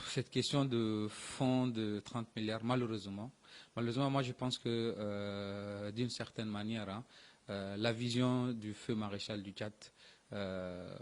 Cette question de fonds de 30 milliards, malheureusement, moi je pense que d'une certaine manière, la vision du feu maréchal du Tchad euh,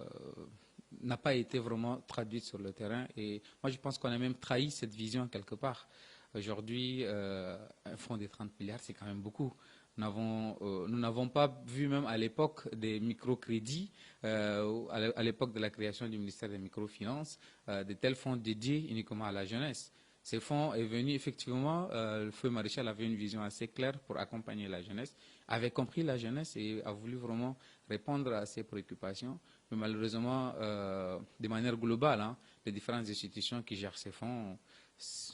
n'a pas été vraiment traduite sur le terrain. Et moi je pense qu'on a même trahi cette vision quelque part. Aujourd'hui, un fonds de 30 milliards, c'est quand même beaucoup. Nous n'avons pas vu même à l'époque des microcrédits, à l'époque de la création du ministère des microfinances, de tels fonds dédiés uniquement à la jeunesse. Ces fonds est venu effectivement, le feu maréchal avait une vision assez claire pour accompagner la jeunesse, avait compris la jeunesse et a voulu vraiment répondre à ses préoccupations. Mais malheureusement, de manière globale, les différentes institutions qui gèrent ces fonds,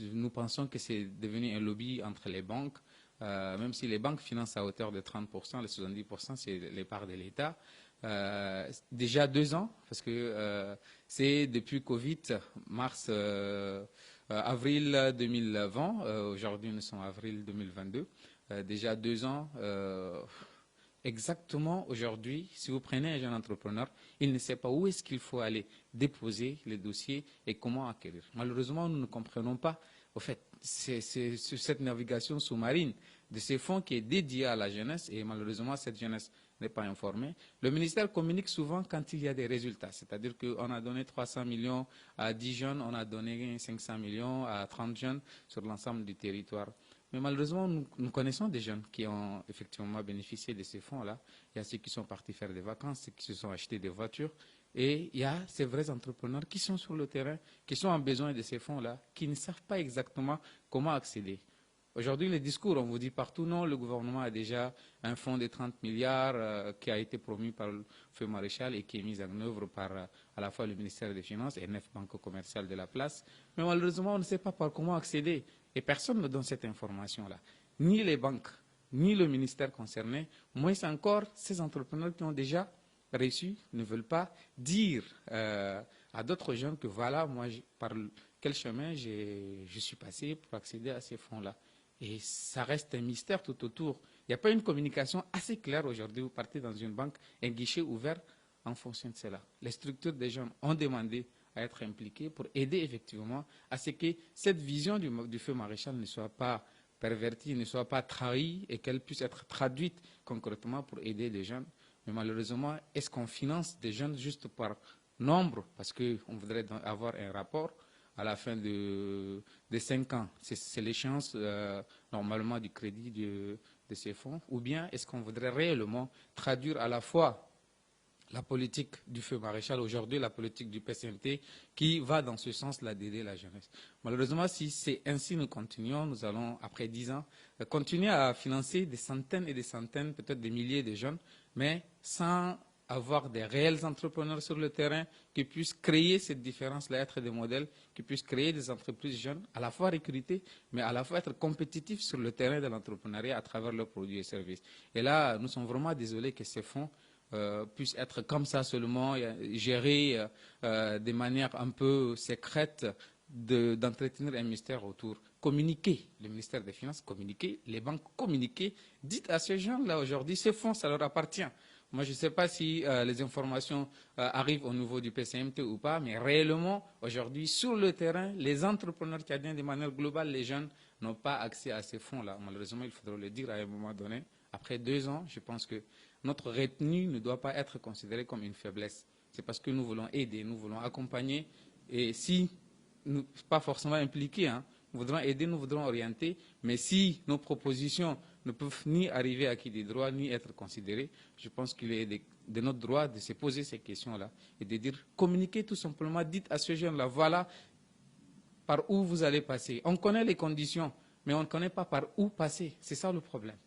nous pensons que c'est devenu un lobby entre les banques, même si les banques financent à hauteur de 30%, les 70%, c'est les parts de l'État. Déjà 2 ans, parce que c'est depuis Covid, avril 2020, aujourd'hui nous sommes en avril 2022, déjà 2 ans, exactement aujourd'hui, si vous prenez un jeune entrepreneur, il ne sait pas où est-ce qu'il faut aller déposer les dossiers et comment acquérir. Malheureusement, nous ne comprenons pas. Au fait, c'est cette navigation sous-marine de ces fonds qui est dédiée à la jeunesse et malheureusement, cette jeunesse n'est pas informée. Le ministère communique souvent quand il y a des résultats, c'est-à-dire qu'on a donné 300 millions à 10 jeunes, on a donné 500 millions à 30 jeunes sur l'ensemble du territoire. Mais malheureusement, nous connaissons des jeunes qui ont effectivement bénéficié de ces fonds-là. Il y a ceux qui sont partis faire des vacances, ceux qui se sont achetés des voitures. Et il y a ces vrais entrepreneurs qui sont sur le terrain, qui sont en besoin de ces fonds-là, qui ne savent pas exactement comment accéder. Aujourd'hui, les discours, on vous dit partout, non, le gouvernement a déjà un fonds de 30 milliards qui a été promu par le feu maréchal et qui est mis en œuvre par à la fois le ministère des Finances et 9 banques commerciales de la place. Mais malheureusement, on ne sait pas par comment accéder. Et personne ne donne cette information-là. Ni les banques, ni le ministère concerné, moins encore ces entrepreneurs qui ont déjà réussi ne veulent pas dire à d'autres jeunes que voilà, moi, par quel chemin je suis passé pour accéder à ces fonds-là. Et ça reste un mystère tout autour. Il n'y a pas une communication assez claire aujourd'hui. Vous partez dans une banque, un guichet ouvert en fonction de cela. Les structures des jeunes ont demandé à être impliquées pour aider effectivement à ce que cette vision du feu maréchal ne soit pas pervertie, ne soit pas trahie et qu'elle puisse être traduite concrètement pour aider les jeunes. Mais malheureusement, est-ce qu'on finance des jeunes juste par nombre, parce qu'on voudrait avoir un rapport à la fin de 5 ans. C'est l'échéance normalement du crédit de ces fonds. Ou bien est-ce qu'on voudrait réellement traduire à la fois la politique du feu maréchal aujourd'hui, la politique du PCMT, qui va dans ce sens-là d'aider la jeunesse. Malheureusement, si c'est ainsi nous continuons, nous allons, après 10 ans, continuer à financer des centaines et des centaines, peut-être des milliers de jeunes, mais sans avoir des réels entrepreneurs sur le terrain qui puissent créer cette différence-là, être des modèles, qui puissent créer des entreprises jeunes, à la fois recruter, mais à la fois être compétitifs sur le terrain de l'entrepreneuriat à travers leurs produits et services. Et là, nous sommes vraiment désolés que ces fonds puissent être comme ça seulement, gérés de manière un peu secrète, d'entretenir un mystère autour. Communiquer, le ministère des Finances communiquer, les banques communiquer. Dites à ces gens-là aujourd'hui, ces fonds, ça leur appartient. Moi, je ne sais pas si les informations arrivent au niveau du PCMT ou pas, mais réellement, aujourd'hui, sur le terrain, les entrepreneurs tchadiens, de manière globale, les jeunes, n'ont pas accès à ces fonds-là. Malheureusement, il faudra le dire à un moment donné. Après 2 ans, je pense que notre retenue ne doit pas être considérée comme une faiblesse. C'est parce que nous voulons aider, nous voulons accompagner. Et si, nous, pas forcément impliqués, nous voudrons aider, nous voudrons orienter. Mais si nos propositions ne peuvent ni arriver à qui des droits, ni être considérées, je pense qu'il est de notre droit de se poser ces questions-là et de dire, communiquez tout simplement, dites à ce jeune-là, voilà par où vous allez passer. On connaît les conditions, mais on ne connaît pas par où passer. C'est ça le problème.